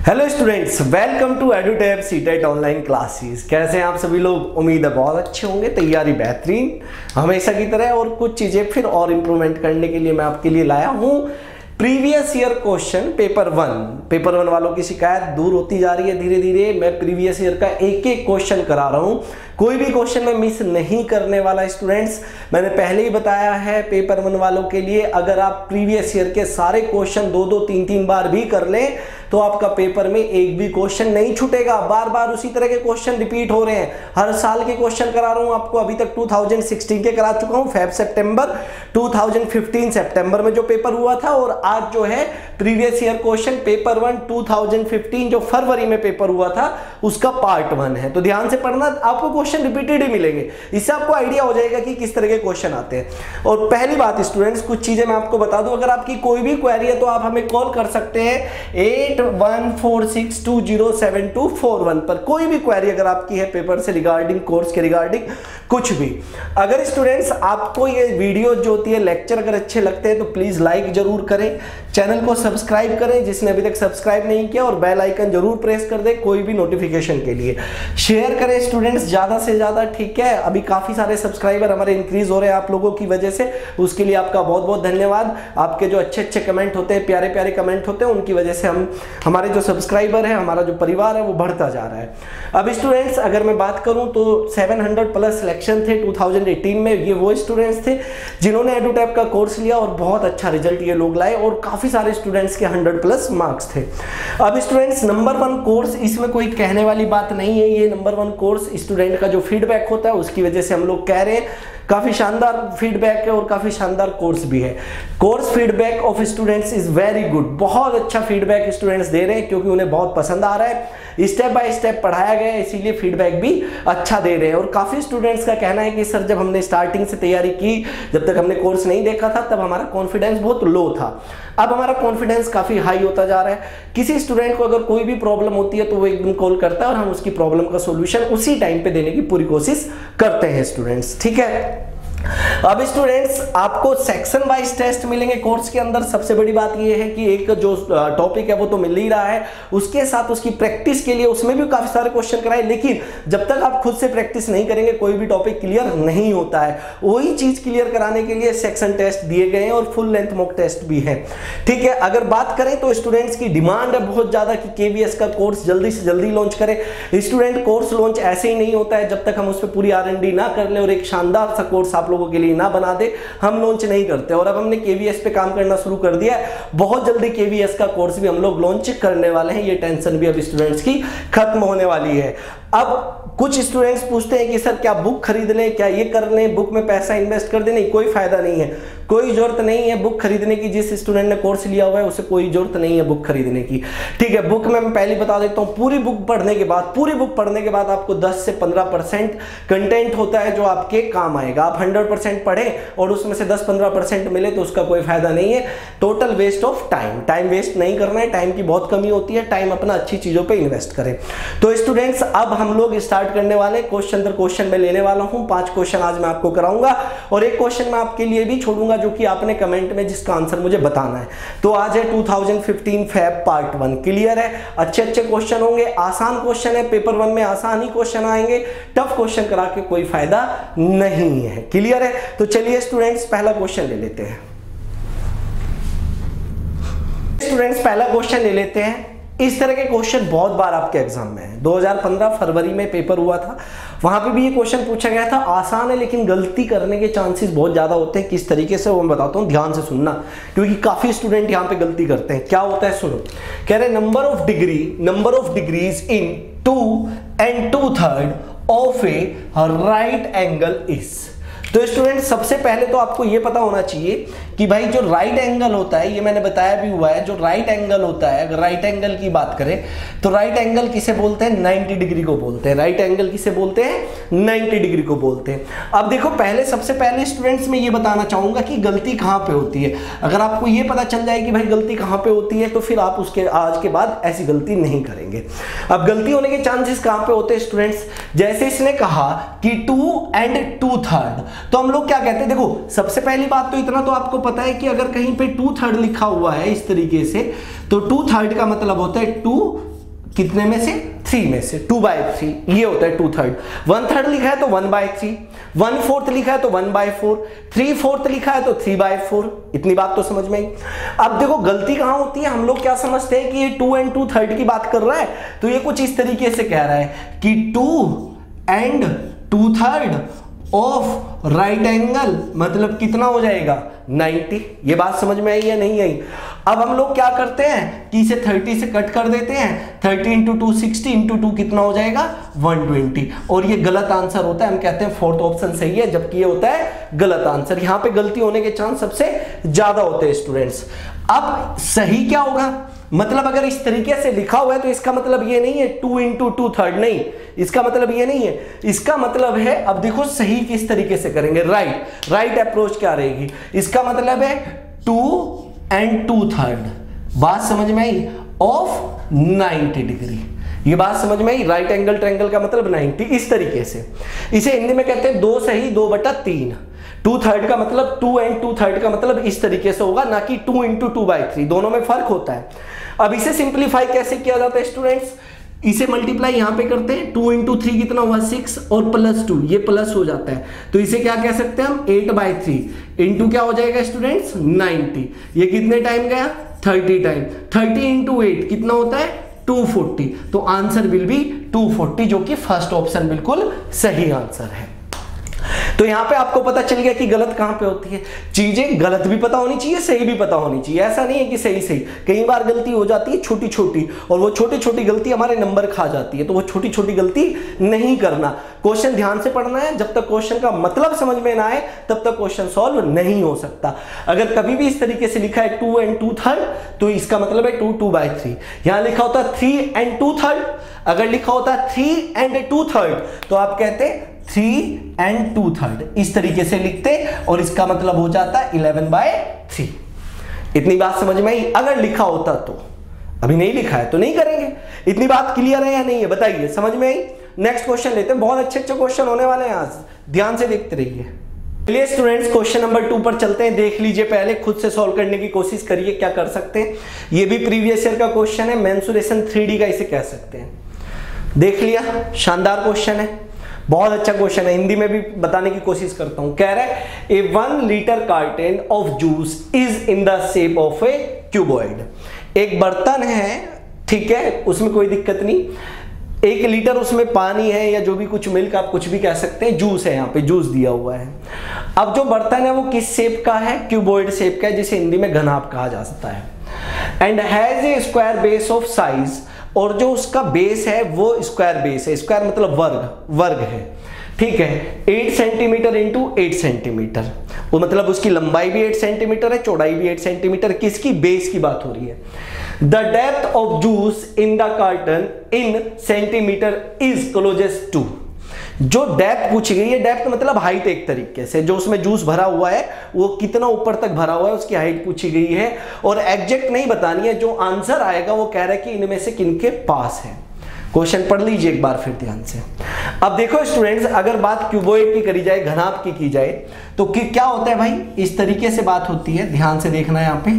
Hello students, welcome to एडुटैब CTET online classes. कैसे हैं आप सभी लोग? उम्मीद है बहुत अच्छे होंगे। तैयारी बेहतरीन हमेशा की तरह, और कुछ चीज़ें फिर और इम्प्रूवमेंट करने के लिए मैं आपके लिए लाया हूँ previous year question paper one वालों की शिकायत दूर होती जा रही है धीरे धीरे। मैं प्रीवियस ईयर का एक एक क्वेश्चन करा रहा हूँ, कोई भी क्वेश्चन मैं मिस नहीं करने वाला। स्टूडेंट्स, मैंने पहले ही बताया है पेपर वन वालों के लिए, अगर आप प्रीवियस ईयर के सारे क्वेश्चन दो तीन बार भी कर लें तो आपका पेपर में एक भी क्वेश्चन नहीं छूटेगा। बार बार उसी तरह के क्वेश्चन रिपीट हो रहे हैं, हर साल के क्वेश्चन करा रहा हूं आपको। अभी तक 2016 के करा चुका हूं, फेब सितंबर, 2015 सितंबर में जो पेपर हुआ था, और आज जो है previous year question paper one 2015 जो फरवरी में पेपर हुआ था उसका पार्ट 1 है। तो ध्यान से पढ़ना, आपको क्वेश्चन रिपीटेड ही मिलेंगे, इससे आपको आइडिया हो जाएगा कि किस तरह के क्वेश्चन आते हैं। और पहली बात स्टूडेंट्स, कुछ चीजें मैं आपको बता दूं, अगर आपकी कोई भी क्वेरी है तो आप हमें कॉल कर सकते हैं 8146207241 पर। कोई भी क्वेरी अगर आपकी है पेपर से रिगार्डिंग, कोर्स के रिगार्डिंग, कुछ भी। अगर स्टूडेंट्स आपको ये वीडियो जो होती है, लेक्चर अगर अच्छे लगते हैं तो प्लीज लाइक जरूर करें, चैनल को सब्सक्राइब करें जिसने अभी तक सब्सक्राइब नहीं किया, और बेल आइकन जरूर प्रेस कर दें कोई भी नोटिफिकेशन के लिए। शेयर करें स्टूडेंट्स ज्यादा से ज्यादा, ठीक है। अभी काफी सारे सब्सक्राइबर हमारे इंक्रीज हो रहे हैं आप लोगों की वजह से, उसके लिए आपका बहुत बहुत धन्यवाद। आपके जो अच्छे अच्छे कमेंट होते हैं, प्यारे प्यारे कमेंट होते हैं, उनकी वजह से हमारे जो सब्सक्राइबर है, हमारा जो परिवार है वो बढ़ता जा रहा है। अब स्टूडेंट्स अगर मैं बात करूं तो 700 प्लस सिलेक्शन थे 2018 में। ये वो स्टूडेंट्स थे जिन्होंने एडुटैब का कोर्स लिया और बहुत अच्छा रिजल्ट ये लोग लाए, और काफी सारे स्टूडेंट्स के 100 प्लस मार्क्स थे। अब स्टूडेंट्स नंबर 1 कोर्स, इसमें कोई कहने वाली बात नहीं है। ये नंबर 1 कोर्स स्टूडेंट का जो फीडबैक होता है उसकी वजह से हम लोग कह रहे हैं, काफी शानदार फीडबैक है और काफी शानदार कोर्स भी है। Course feedback of students is very good, बहुत अच्छा फीडबैक स्टूडेंट्स दे रहे हैं क्योंकि उन्हें बहुत पसंद आ रहा है, स्टेप बाय स्टेप पढ़ाया गया है, इसीलिए फीडबैक भी अच्छा दे रहे हैं। और काफी स्टूडेंट्स का कहना है कि सर जब हमने स्टार्टिंग से तैयारी की, जब तक हमने कोर्स नहीं देखा था, तब हमारा कॉन्फिडेंस बहुत लो था, अब हमारा कॉन्फिडेंस काफी हाई होता जा रहा है। किसी स्टूडेंट को अगर कोई भी प्रॉब्लम होती है तो वो एकदम कॉल करता है और हम उसकी प्रॉब्लम का सॉल्यूशन उसी टाइम पे देने की पूरी कोशिश करते हैं स्टूडेंट्स, ठीक है। अब स्टूडेंट्स आपको सेक्शन वाइज टेस्ट मिलेंगे कोर्स के अंदर। सबसे बड़ी बात यह है कि एक जो टॉपिक है वो तो मिल ही रहा है, उसके साथ उसकी प्रैक्टिस के लिए उसमें भी काफी सारे क्वेश्चन कराए, लेकिन जब तक आप खुद से प्रैक्टिस नहीं करेंगे कोई भी टॉपिक क्लियर नहीं होता है। वही चीज क्लियर कराने के लिए सेक्शन टेस्ट दिए गए हैं और फुल लेंथ मॉक टेस्ट भी है, ठीक है। अगर बात करें तो स्टूडेंट्स की डिमांड है बहुत ज्यादा कि केवीएस का कोर्स जल्दी से जल्दी लॉन्च करें। स्टूडेंट कोर्स लॉन्च ऐसे ही नहीं होता है, जब तक हम उस पर पूरी R&D ना कर ले और एक शानदार सा कोर्स आप लोगों के लिए ना बना दे, हम लॉन्च नहीं करते। और अब हमने केवीएस पे काम करना शुरू कर दिया है, बहुत जल्दी केवीएस का कोर्स भी हम लोग लॉन्च करने वाले हैं। ये टेंशन भी अब स्टूडेंट्स की खत्म होने वाली है। अब कुछ स्टूडेंट्स पूछते हैं कि सर क्या बुक खरीद लें, क्या ये कर लें, बुक में पैसा इन्वेस्ट कर दें? नहीं, कोई फायदा नहीं है, कोई जरूरत नहीं है बुक खरीदने की। जिस स्टूडेंट ने कोर्स लिया हुआ है उसे कोई जरूरत नहीं है बुक खरीदने की, ठीक है। बुक में मैं पहले बता देता हूँ, पूरी बुक पढ़ने के बाद आपको 10 से 15% कंटेंट होता है जो आपके काम आएगा। आप 100% पढ़ें और उसमें से 10-15% मिले तो उसका कोई फायदा नहीं है। Total waste of time waste नहीं करना है, टाइम की बहुत कमी होती है, टाइम अपना अच्छी चीजों पे इन्वेस्ट करें। तो स्टूडेंट्स अब हम लोग स्टार्ट करने वाले, क्वेश्चन दर क्वेश्चन में लेने वाला हूं। 5 क्वेश्चन आज मैं आपको कराऊंगा और एक क्वेश्चन मैं आपके लिए भी छोड़ूंगा जो कि आपने कमेंट में जिसका आंसर मुझे बताना है। तो आज है 2015 फैब पार्ट 1, क्लियर है। अच्छे अच्छे क्वेश्चन होंगे, आसान क्वेश्चन है, पेपर 1 में आसान ही क्वेश्चन आएंगे, टफ क्वेश्चन करा के कोई फायदा नहीं है, क्लियर है। तो चलिए स्टूडेंट्स पहला क्वेश्चन ले लेते हैं। स्टूडेंट्स पहला क्वेश्चन ले लेते हैं। इस तरह के क्वेश्चन बहुत बार आपके एग्जाम में है। 2015 फरवरी में पेपर हुआ था, वहां पे भी ये क्वेश्चन पूछा गया था। आसान है लेकिन गलती करने के चांसेस बहुत ज्यादा होते हैं। किस तरीके से वो मैं बताता हूं, ध्यान से सुनना, क्योंकि काफी स्टूडेंट यहां पे गलती करते हैं। क्या होता है सुनो, कह रहे number of degrees in 2 and 2/3 of A right angle is. तो स्टूडेंट सबसे पहले तो आपको ये पता होना चाहिए कि भाई जो राइट एंगल होता है, ये मैंने बताया भी हुआ है, जो राइट एंगल होता है, अगर राइट एंगल की बात करें तो राइट एंगल किसे बोलते हैं? 90 डिग्री को बोलते हैं। राइट एंगल किसे बोलते हैं? 90 डिग्री को बोलते हैं। अब देखो सबसे पहले स्टूडेंट्स में ये बताना चाहूंगा कि गलती कहां पे होती है। अगर आपको ये पता चल जाए कि भाई गलती कहां पे होती है तो फिर आप उसके आज के बाद ऐसी गलती नहीं करेंगे। अब गलती होने के चांसेस कहां पे होते हैं स्टूडेंट्स? जैसे इसने कहा कि 2 and 2/3, तो हम लोग क्या कहते हैं? देखो सबसे पहली बात तो इतना तो आपको पता है कि अगर कहीं पे 2/3 लिखा हुआ है इस तरीके से, तो 2/3 का मतलब होता है 2 कितने में से? 3 में से। 2/3 ये होता है 2/3। 1/3 लिखा है तो 1/3, 1/4 लिखा है तो 1/4, 3/4 लिखा है तो 3/4। इतनी बात तो समझ में आई। अब देखो गलती कहां होती है, हम लोग क्या समझते हैं कि ये 2 and 2/3 की बात कर रहा है, तो ये कुछ इस तरीके से कह रहा है कि 2 and 2/3 ऑफ राइट एंगल, मतलब कितना हो जाएगा? 90। ये बात समझ में आई या नहीं आई? अब हम लोग क्या करते हैं कि इसे 30 से कट कर देते हैं। 30 इंटू 2 60 इंटू 2 कितना हो जाएगा? 120। और ये गलत आंसर होता है। हम कहते हैं फोर्थ ऑप्शन सही है, जबकि ये होता है गलत आंसर। यहां पे गलती होने के चांस सबसे ज्यादा होते हैं स्टूडेंट्स। अब सही क्या होगा? मतलब अगर इस तरीके से लिखा हुआ है तो इसका मतलब ये नहीं है 2 इंटू 2/3, नहीं, इसका मतलब ये नहीं है। इसका मतलब है, अब देखो सही किस तरीके से करेंगे, राइट अप्रोच क्या रहेगी? इसका मतलब है 2 and 2/3, बात समझ में आई, ऑफ 90 डिग्री। ये बात समझ में आई। राइट एंगल ट्रायंगल का मतलब 90, इस तरीके से। इसे हिंदी में कहते हैं 2 सही 2/3। 2/3 का मतलब 2 and 2/3 का मतलब इस तरीके से होगा, ना कि 2 इंटू 2/3। दोनों में फर्क होता है। अब इसे सिंप्लीफाई कैसे किया जाता है स्टूडेंट्स? इसे मल्टीप्लाई यहां पे करते हैं। 2 इंटू 3 कितना हुआ? 6 और +2, ये प्लस हो जाता है, तो इसे क्या कह सकते हैं हम? 8/3 इंटू क्या हो जाएगा स्टूडेंट्स? 90। ये कितने टाइम गया? 30 टाइम। 30 इंटू 8 कितना होता है? 240। तो आंसर विल बी 240, जो कि फर्स्ट ऑप्शन बिल्कुल सही आंसर है। तो यहां पे आपको पता चल गया कि गलत कहां पे होती है। चीजें गलत भी पता होनी चाहिए, सही भी पता होनी चाहिए। ऐसा नहीं है कि सही सही, कई बार गलती हो जाती है छोटी छोटी, और वो छोटी छोटी गलती हमारे नंबर खा जाती है। तो वो छोटी छोटी गलती नहीं करना। क्वेश्चन ध्यान से पढ़ना है। जब तक क्वेश्चन का मतलब समझ में ना आए तब तक क्वेश्चन सॉल्व नहीं हो सकता। अगर कभी भी इस तरीके से लिखा है 2 and 2/3, तो इसका मतलब है 2 2/3। यहां लिखा होता 3 and 2/3, अगर लिखा होता 3 and 2/3 तो आप कहते 3 and 2/3, इस तरीके से लिखते और इसका मतलब हो जाता 11/3। इतनी बात समझ में आई? अगर लिखा होता तो, अभी नहीं लिखा है तो नहीं करेंगे। इतनी बात क्लियर है या नहीं है? बताइए, समझ में आई? नेक्स्ट क्वेश्चन लेते हैं। बहुत अच्छे अच्छे क्वेश्चन होने वाले हैं आज, ध्यान से देखते रहिए। चलिए स्टूडेंट्स, क्वेश्चन नंबर 2 पर चलते हैं। देख लीजिए, पहले खुद से सॉल्व करने की कोशिश करिए, क्या कर सकते हैं। ये भी प्रीवियस ईयर का क्वेश्चन है, मेंसुरेशन 3D का इसे कह सकते हैं। देख लिया, शानदार क्वेश्चन है, बहुत अच्छा क्वेश्चन है। हिंदी में भी बताने की कोशिश करता हूं। कह रहा है ए 1 litre carton of juice is in the shape of A cuboid. एक बर्तन है, ठीक है, उसमें कोई दिक्कत नहीं। 1 लीटर उसमें पानी है, या जो भी कुछ मिल्क, आप कुछ भी कह सकते हैं, जूस है, यहाँ पे जूस दिया हुआ है। अब जो बर्तन है वो किस शेप का है? क्यूबॉइड शेप का है, जिसे हिंदी में घनाभ कहा जा सकता है। And has a square base of size, और जो उसका बेस है वो स्क्वायर बेस है। स्क्वायर मतलब वर्ग है, ठीक है। 8 सेंटीमीटर इंटू 8 सेंटीमीटर, वो मतलब उसकी लंबाई भी 8 सेंटीमीटर है, चौड़ाई भी 8 सेंटीमीटर। किसकी? बेस की बात हो रही है। The depth of juice in the carton in centimetre is closest to. जो डेप्थ पूछी गई है, डेप्थ मतलब हाइट, एक तरीके से जो उसमें जूस भरा हुआ है वो कितना ऊपर तक भरा हुआ है उसकी हाइट पूछी गई है, और एग्जैक्ट नहीं बतानी है। जो आंसर आएगा वो कह रहा है कि इनमें से किनके पास है। क्वेश्चन पढ़ लीजिए एक बार फिर ध्यान से। अब देखो स्टूडेंट्स, अगर बात क्यूबॉइड की करी जाए, घनाभ की जाए, तो क्या होता है भाई? इस तरीके से बात होती है, ध्यान से देखना है यहाँ पे,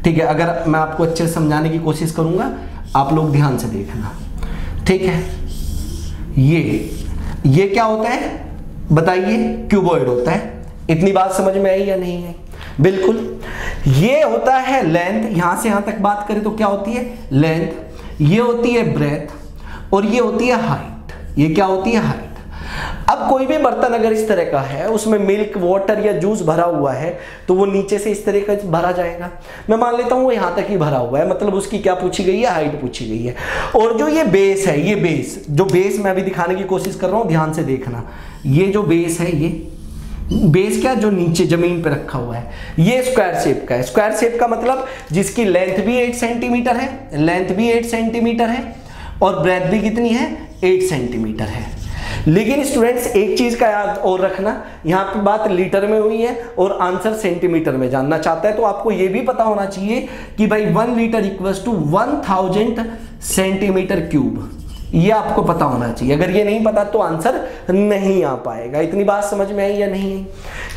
ठीक है। अगर मैं आपको अच्छे से समझाने की कोशिश करूंगा, आप लोग ध्यान से देखना, ठीक है। ये क्या होता है बताइए? क्यूबॉइड होता है। इतनी बात समझ में आई या नहीं आई? बिल्कुल। ये होता है लेंथ, यहां से यहां तक बात करें तो क्या होती है? लेंथ। ये होती है ब्रेथ, और ये होती है हाइट। ये क्या होती है? हाइट। अब कोई भी बर्तन अगर इस तरह का है, उसमें मिल्क, वाटर या जूस भरा हुआ है, तो वो नीचे से इस तरह का भरा जाएगा। मैं मान लेता हूं वो यहां तक ही भरा हुआ है, मतलब उसकी क्या पूछी गई है? हाइट पूछी गई है। और जो ये बेस है, ये जो बेस मैं अभी दिखाने की कोशिश कर रहा हूं, ध्यान से देखना। ये जो बेस है, ये बेस क्या, जो नीचे जमीन पे रखा हुआ है, ये स्क्वायर शेप का है। स्क्वायर शेप का मतलब जिसकी लेंथ भी 8 सेंटीमीटर है, लेंथ भी 8 सेंटीमीटर है, और ब्रेथ भी कितनी है? 8 सेंटीमीटर है। लेकिन स्टूडेंट्स एक चीज का याद और रखना, यहाँ पे बात लीटर में हुई है और आंसर सेंटीमीटर में जानना चाहता है, तो आपको ये भी पता होना चाहिए कि भाई 1 litre equals to 1000 centimetre cube. ये आपको पता होना चाहिए। अगर ये नहीं पता तो आंसर नहीं आ पाएगा। इतनी बात समझ में आई या नहीं?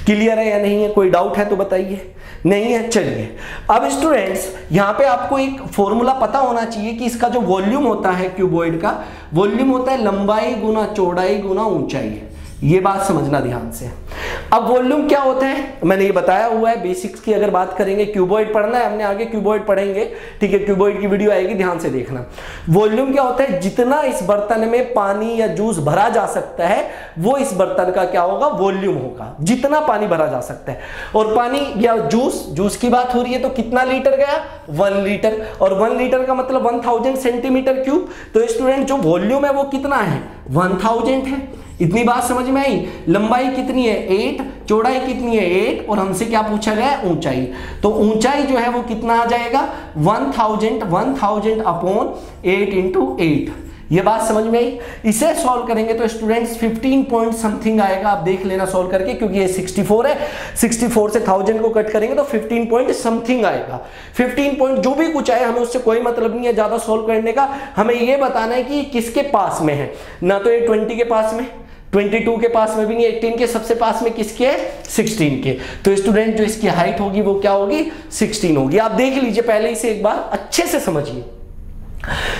क्लियर है या नहीं है? कोई डाउट है तो बताइए। नहीं है। चलिए अब स्टूडेंट्स यहां पे आपको एक फॉर्मूला पता होना चाहिए कि इसका जो वॉल्यूम होता है क्यूबॉइड का, वॉल्यूम होता है लंबाई गुना चौड़ाई गुना ऊंचाई। ये बात समझना ध्यान से। अब वॉल्यूम क्या होता है मैंने ये बताया हुआ है, बेसिक्स की अगर बात करेंगे, क्यूबॉइड पढ़ना है हमने, आगे क्यूबॉइड पढ़ेंगे, ठीक है, क्यूबॉइड की वीडियो आएगी, ध्यान से देखना। वॉल्यूम क्या होता है, जितना इस बर्तन में पानी या जूस भरा जा सकता है वो इस बर्तन का क्या होगा, वॉल्यूम होगा, जितना पानी भरा जा सकता है। और पानी या जूस की बात हो रही है तो कितना लीटर गया, 1 लीटर, और 1 लीटर का मतलब 1000 सेंटीमीटर क्यूब। तो स्टूडेंट जो वॉल्यूम है वो कितना है, 1000 है। इतनी बात समझ में आई। लंबाई कितनी है 8, चौड़ाई कितनी है 8, और हमसे क्या पूछा गया है, ऊंचाई। तो ऊंचाई जो है वो कितना आ जाएगा, 1000 अपॉन 8 इंटू 8। ये बात समझ में आई। इसे सॉल्व करेंगे तो स्टूडेंट्स 15 पॉइंट समथिंग आएगा, आप देख लेना सॉल्व करके, क्योंकि ये 64 है, 64 से 1000 को कट करेंगे तो 15 पॉइंट समथिंग आएगा। 15 पॉइंट जो भी कुछ आए हमें उससे कोई मतलब नहीं है ज्यादा सॉल्व करने का, हमें ये बताना है कि किसके पास में है। ना तो ये 20 के पास में, 22 के पास में भी नहीं, 18 के सबसे पास में किसके है, 16 के। तो स्टूडेंट जो इसकी हाइट होगी वो क्या होगी, 16 होगी। आप देख लीजिए पहले इसे एक बार अच्छे से समझिए।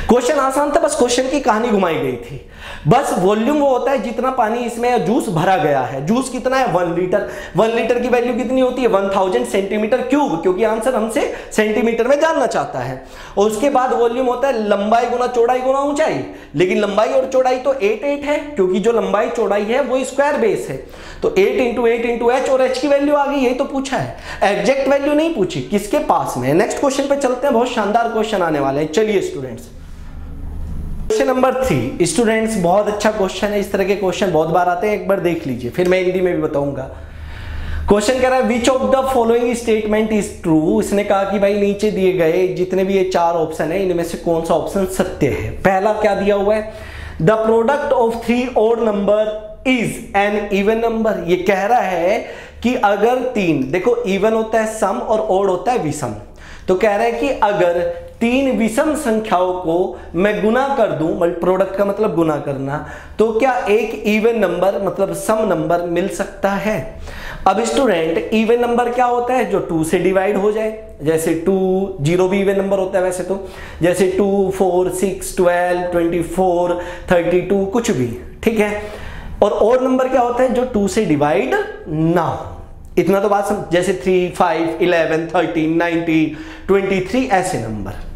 क्वेश्चन आसान था, बस क्वेश्चन की कहानी घुमाई गई थी। बस वॉल्यूम वो होता है जितना पानी इसमें जूस भरा गया है। जूस कितना है, 1 लीटर। 1 लीटर की वैल्यू कितनी होती है, 1000 सेंटीमीटर क्यूब, क्योंकि आंसर हमसे सेंटीमीटर में जानना चाहता है। और उसके बाद वॉल्यूम होता है लंबाई गुना चौड़ाई गुना ऊंचाई। लेकिन लंबाई और चौड़ाई तो 8 है, क्योंकि जो लंबाई चौड़ाई है वो स्क्वायर बेस है। तो 8 इंटू h, और h की वैल्यू आ गई, यही तो पूछा है, एग्जैक्ट वैल्यू नहीं पूछी, किसके पास में। नेक्स्ट क्वेश्चन पे चलते हैं, बहुत शानदार क्वेश्चन आने वाले हैं। चलिए स्टूडेंट्स, क्वेश्चन नंबर 3 स्टूडेंट्स, बहुत अच्छा क्वेश्चन है। इस तरह के क्वेश्चन बहुत बार आते हैं, एक बार देख लीजिए, फिर मैं हिंदी में भी बताऊंगा। क्वेश्चन कह रहा है which of the following statement is true. इसने कहा कि भाई नीचे दिए गए जितने भी ये 4 ऑप्शन है इनमें से कौन सा ऑप्शन सत्य है। पहला क्या दिया हुआ है, the product of 3 odd number is an even number. ये कह रहा है कि अगर 3, देखो इवन होता है सम और ऑड होता है विषम, तो कह रहा है कि अगर 3 विषम संख्याओं को मैं गुना कर दूं, प्रोडक्ट का मतलब गुना करना, तो क्या एक इवन नंबर मतलब सम नंबर मिल सकता है। अब स्टूडेंट इवन नंबर क्या होता है, जो 2 से डिवाइड हो जाए, जैसे 2, 0 भी इवन नंबर होता है वैसे तो, जैसे 2, 4, 6, 12, 24, 32, कुछ भी, ठीक है। और ऑड नंबर क्या होता है, जो 2 से डिवाइड ना हो। इतना तो बात समझ, जैसे 3, 5, 11, 13, 90, 23 ऐसे नंबर।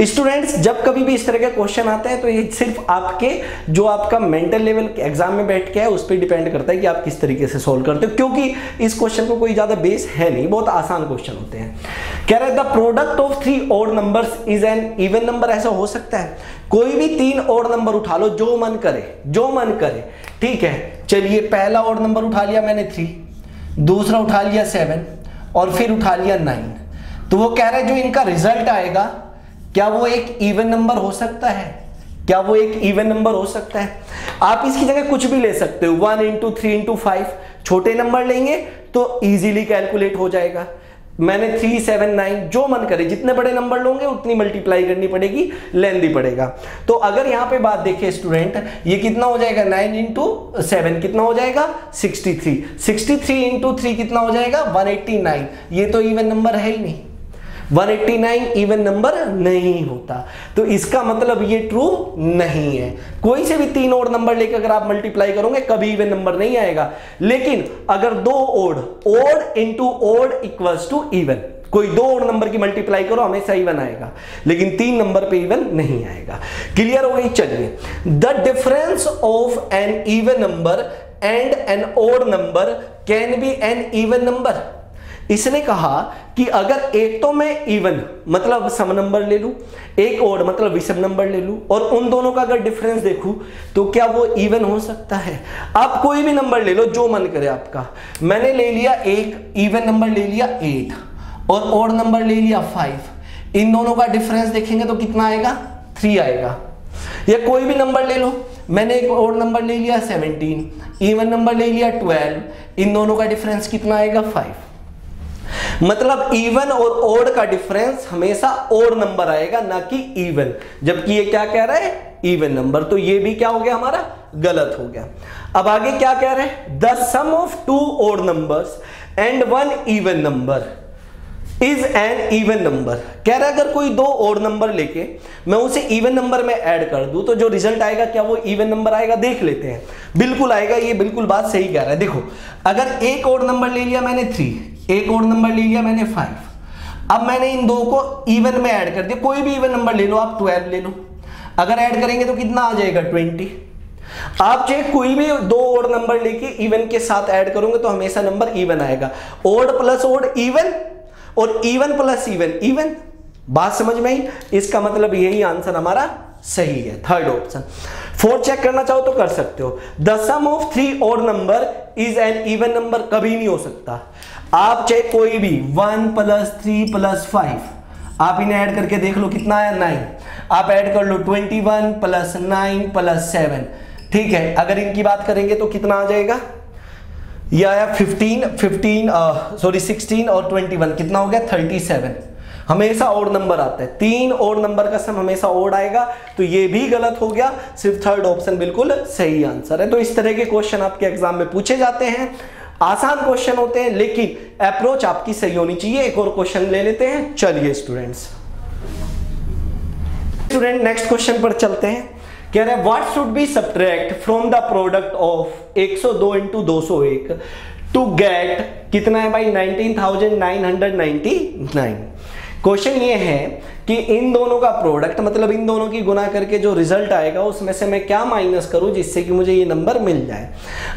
स्टूडेंट्स जब कभी भी इस तरह के क्वेश्चन आते हैं तो ये सिर्फ आपके जो आपका मेंटल लेवल एग्जाम में बैठ के है उस पर डिपेंड करता है कि आप किस तरीके से सोल्व करते हो, क्योंकि इस क्वेश्चन को कोई ज्यादा बेस है नहीं, बहुत आसान क्वेश्चन होते हैं। कह रहा है the product of 3 odd numbers is an even number. ऐसा हो सकता है, कोई भी 3 ऑड नंबर उठा लो, जो मन करे, जो मन करे, ठीक है। चलिए पहला ऑड नंबर उठा लिया मैंने 3, दूसरा उठा लिया 7, और फिर उठा लिया 9। तो वो कह रहा है जो इनका रिजल्ट आएगा क्या वो एक इवन नंबर हो सकता है, क्या वो एक इवन नंबर हो सकता है। आप इसकी जगह कुछ भी ले सकते हो, 1 इंटू 3 इंटू 5, छोटे नंबर लेंगे तो इजीली कैलकुलेट हो जाएगा। मैंने 3, 7, 9 जो मन करे, जितने बड़े नंबर लोगे उतनी मल्टीप्लाई करनी पड़ेगी, लेंदी पड़ेगा। तो अगर यहां पे बात देखें स्टूडेंट, ये कितना हो जाएगा, 9 इंटू 7 कितना हो जाएगा, 63, 63 इंटू 3 कितना हो जाएगा, 189। ये तो इवन नंबर है ही नहीं, 189 इवन नंबर नहीं होता, तो इसका मतलब ये ट्रू नहीं है। कोई से भी 3 ऑड नंबर लेकर अगर आप मल्टीप्लाई करोगे कभी इवन नंबर नहीं आएगा। लेकिन अगर 2 odd into odd equals to even, कोई 2 ऑड नंबर की मल्टीप्लाई करो हमेशा इवन आएगा, लेकिन 3 नंबर पे इवन नहीं आएगा। क्लियर हो गई। चलिए, the difference of an even number and an odd number can be an even number. इसने कहा कि अगर एक तो मैं इवन मतलब सम नंबर ले लूं, एक ऑड मतलब विषम नंबर ले लूं, और उन दोनों का अगर डिफरेंस देखूं तो क्या वो इवन हो सकता है। आप कोई भी नंबर ले लो जो मन करे आपका। मैंने ले लिया एक इवन नंबर ले लिया 8 और ऑड नंबर ले लिया 5। इन दोनों का डिफरेंस देखेंगे तो कितना आएगा, 3 आएगा। या कोई भी नंबर ले लो, मैंने एक ऑड नंबर ले लिया 17, इवन नंबर ले लिया 12। इन दोनों का डिफरेंस कितना आएगा, 5। मतलब इवन और ऑड का डिफरेंस हमेशा ऑड नंबर आएगा, ना कि इवन। जबकि ये क्या कह रहा है, इवन नंबर। तो ये भी क्या हो गया हमारा, गलत हो गया। अब आगे क्या कह रहे हैं, the sum of 2 odd numbers and 1 even number. Is an even number. कह रहा है अगर कोई दो ओड नंबर लेके मैं उसे इवन नंबर में ऐड कर दूं तो जो रिजल्ट आएगा क्या वो इवन नंबर आएगा? देख लेते हैं। बिल्कुल आएगा, ये बिल्कुल बात सही कह रहा है। देखो अगर एक ओड नंबर ले लिया मैंने 3, एक ओड नंबर ले लिया मैंने 5, अब मैंने इन दो को इवन में ऐड कर दिया। कोई भी इवन नंबर ले लो आप, 12 ले लो, अगर ऐड करेंगे तो कितना आ जाएगा? 20। आप चाहे कोई भी दो ओड नंबर लेके इवन के साथ ऐड करोगे तो हमेशा नंबर इवन आएगा। ओड प्लस ओड इवन, और इवन प्लस इवन इवन। बात समझ में आई? इसका मतलब यही आंसर हमारा सही है, थर्ड ऑप्शन। 4 चेक करना चाहो तो कर सकते हो। The sum of 3 odd number is an even number, कभी नहीं हो सकता। आप चाहे कोई भी 1 + 3 + 5 आप इन्हें ऐड करके देख लो कितना आया? 9। आप ऐड कर लो 21 + 9 + 7, ठीक है। अगर इनकी बात करेंगे तो कितना आ जाएगा? ये आया 16 और 21 कितना हो गया? 37। हमेशा ओड नंबर आता है, 3 ओड नंबर का सम हमेशा ओड आएगा, तो ये भी गलत हो गया। सिर्फ थर्ड ऑप्शन बिल्कुल सही आंसर है। तो इस तरह के क्वेश्चन आपके एग्जाम में पूछे जाते हैं। आसान क्वेश्चन होते हैं लेकिन अप्रोच आपकी सही होनी चाहिए। एक और क्वेश्चन ले लेते हैं, चलिए स्टूडेंट नेक्स्ट क्वेश्चन पर चलते हैं। कह रहे हैं what should be subtract from the product of 102 × 201 to get कितना है भाई? 19,999। क्वेश्चन ये है कि इन दोनों का प्रोडक्ट मतलब इन दोनों की गुना करके जो रिजल्ट आएगा उसमें से मैं क्या माइनस करूं जिससे कि मुझे ये नंबर मिल जाए।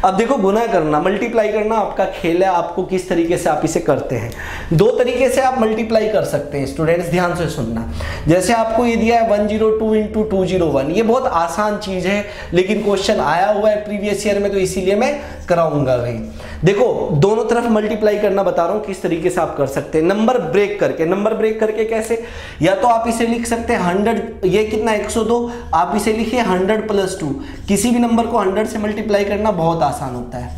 अब देखो गुना करना मल्टीप्लाई करना आपका खेल है, आपको किस तरीके से आप इसे करते हैं। 2 तरीके से आप मल्टीप्लाई कर सकते हैं स्टूडेंट्स, ध्यान से सुनना। जैसे आपको ये दिया है 102 × 201, ये बहुत आसान चीज है लेकिन क्वेश्चन आया हुआ है प्रीवियस ईयर में तो इसीलिए मैं कराऊंगा भाई। देखो दोनों तरफ मल्टीप्लाई करना बता रहा हूं किस तरीके से आप कर सकते हैं। नंबर ब्रेक करके, नंबर ब्रेक करके कैसे? या तो आप इसे लिख सकते हैं 100, ये कितना 102, आप इसे लिखिए 100 + 2। किसी भी नंबर को 100 से मल्टीप्लाई करना बहुत आसान होता है,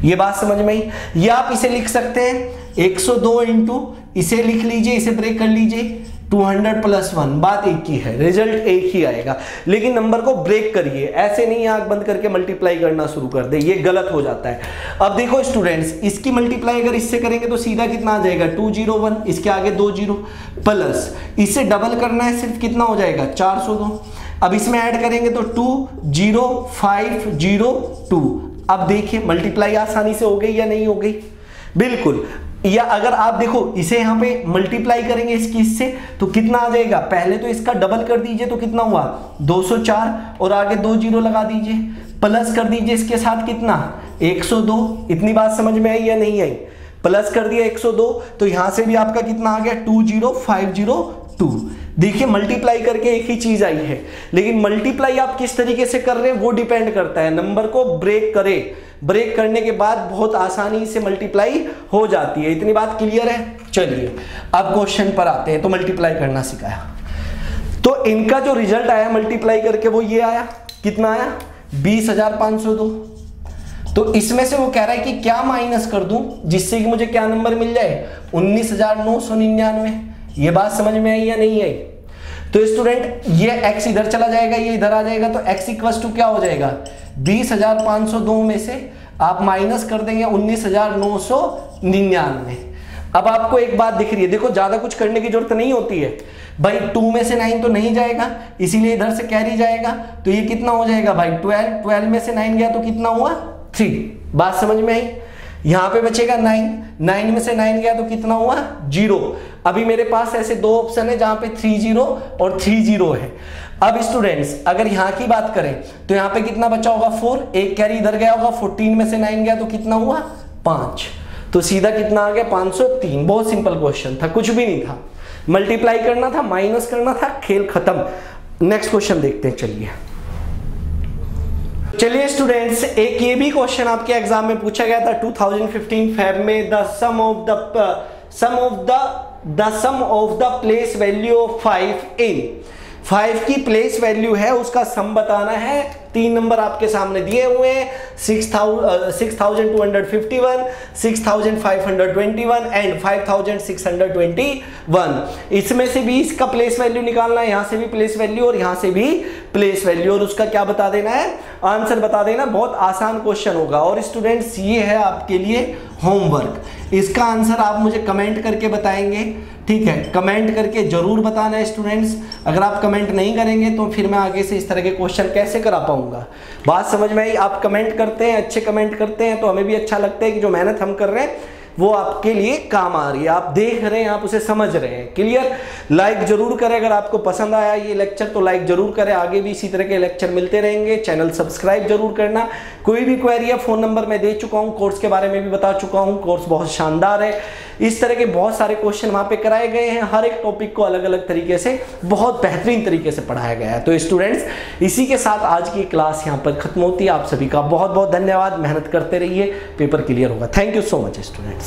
ये बात समझ में आई। या आप इसे लिख सकते हैं 102 × इसे लिख लीजिए, इसे ब्रेक कर लीजिए 200 + 1, बात एक ही है, रिजल्ट एक ही आएगा। लेकिन नंबर को ब्रेक करिए, ऐसे नहीं आंख बंद करके मल्टीप्लाई करना शुरू कर दे, ये गलत हो जाता है। अब देखो स्टूडेंट्स, इसकी मल्टीप्लाई अगर इससे करेंगे तो सीधा कितना आ जाएगा? 201, इसके आगे 2 0 प्लस इसे डबल करना है सिर्फ, कितना हो जाएगा? 402। अब इसमें ऐड करेंगे तो 20502। अब देखिए मल्टीप्लाई आसानी से हो गई या नहीं हो गई? बिल्कुल। या अगर आप देखो इसे यहां पे मल्टीप्लाई करेंगे इसकी इससे तो कितना आ जाएगा? पहले तो इसका डबल कर दीजिए तो कितना हुआ? 204 और आगे 2 0 लगा दीजिए, प्लस कर दीजिए इसके साथ कितना? 102। इतनी बात समझ में आई या नहीं आई? प्लस कर दिया 102 तो यहां से भी आपका कितना आ गया? 20502। देखिए मल्टीप्लाई करके एक ही चीज आई है, लेकिन मल्टीप्लाई आप किस तरीके से कर रहे हैं वो डिपेंड करता है। नंबर को ब्रेक करें, ब्रेक करने के बाद बहुत आसानी से मल्टीप्लाई हो जाती है। इतनी बात क्लियर है? चलिए अब क्वेश्चन पर आते हैं। तो मल्टीप्लाई करना सिखाया, तो इनका जो रिजल्ट आया मल्टीप्लाई करके वो ये आया, कितना आया? 20,502। तो इसमें से वो कह रहा है कि क्या माइनस कर दूं जिससे कि मुझे क्या नंबर मिल जाए? 19,999। ये बात समझ में आई या नहीं आई? तो स्टूडेंट ये x इधर चला जाएगा, ये इधर आ जाएगा, तो x = क्या हो जाएगा? 20,502 में से आप माइनस कर देंगे 19,999। अब आपको एक बात दिख रही है, देखो ज्यादा कुछ करने की जरूरत नहीं होती है भाई। 2 में से 9 तो नहीं जाएगा, इसीलिए इधर से कैरी जाएगा, तो ये कितना हो जाएगा भाई? 12 में से 9 गया तो कितना हुआ? 3। बात समझ में आई? यहां पे बचेगा 9 में से 9 गया तो कितना हुआ? 0। अभी मेरे पास ऐसे 2 ऑप्शन है जहां पे 30 और 30 है। अब स्टूडेंट्स अगर यहां की बात करें तो यहां पे कितना बचा होगा? 4, एक कैरी इधर गया होगा, 14 में से 9 गया तो कितना हुआ? 5। तो सीधा कितना आ गया? 503। बहुत सिंपल क्वेश्चन था, कुछ भी नहीं था, मल्टीप्लाई करना था, माइनस करना था, खेल खत्म। नेक्स्ट क्वेश्चन देखते हैं। चलिए स्टूडेंट्स, एक ये भी क्वेश्चन आपके एग्जाम में पूछा गया था 2015 फेब में। The sum of the place value of 5 in 5 की प्लेस वैल्यू है, उसका सम बताना है। 3 नंबर आपके सामने दिए हुए हैं, 6,251, 6,521 एंड 5,621। इसमें से भी इसका प्लेस वैल्यू निकालना है, यहां से भी प्लेस वैल्यू और यहां से भी प्लेस वैल्यू, और उसका क्या बता देना है? आंसर बता देना। बहुत आसान क्वेश्चन होगा। और स्टूडेंट्स ये है आपके लिए होमवर्क। इसका आंसर आप मुझे कमेंट करके बताएंगे, ठीक है, कमेंट करके जरूर बताना है स्टूडेंट्स। अगर आप कमेंट नहीं करेंगे तो फिर मैं आगे से इस तरह के क्वेश्चन कैसे करा पाऊंगा। बात समझ में आई? आप कमेंट करते हैं, अच्छे कमेंट करते हैं तो हमें भी अच्छा लगता है कि जो मेहनत हम कर रहे हैं वो आपके लिए काम आ रही है, आप देख रहे हैं, आप उसे समझ रहे हैं। क्लियर? लाइक जरूर करें, अगर आपको पसंद आया ये लेक्चर तो लाइक जरूर करें। आगे भी इसी तरह के लेक्चर मिलते रहेंगे। चैनल सब्सक्राइब जरूर करना। कोई भी क्वेरी है, फोन नंबर मैं दे चुका हूँ, कोर्स के बारे में भी बता चुका हूँ, कोर्स बहुत शानदार है। इस तरह के बहुत सारे क्वेश्चन वहाँ पे कराए गए हैं, हर एक टॉपिक को अलग अलग तरीके से बहुत बेहतरीन तरीके से पढ़ाया गया है। तो स्टूडेंट्स, इसी के साथ आज की क्लास यहाँ पर खत्म होती है। आप सभी का बहुत बहुत धन्यवाद। मेहनत करते रहिए, पेपर क्लियर होगा। Thank you so much students.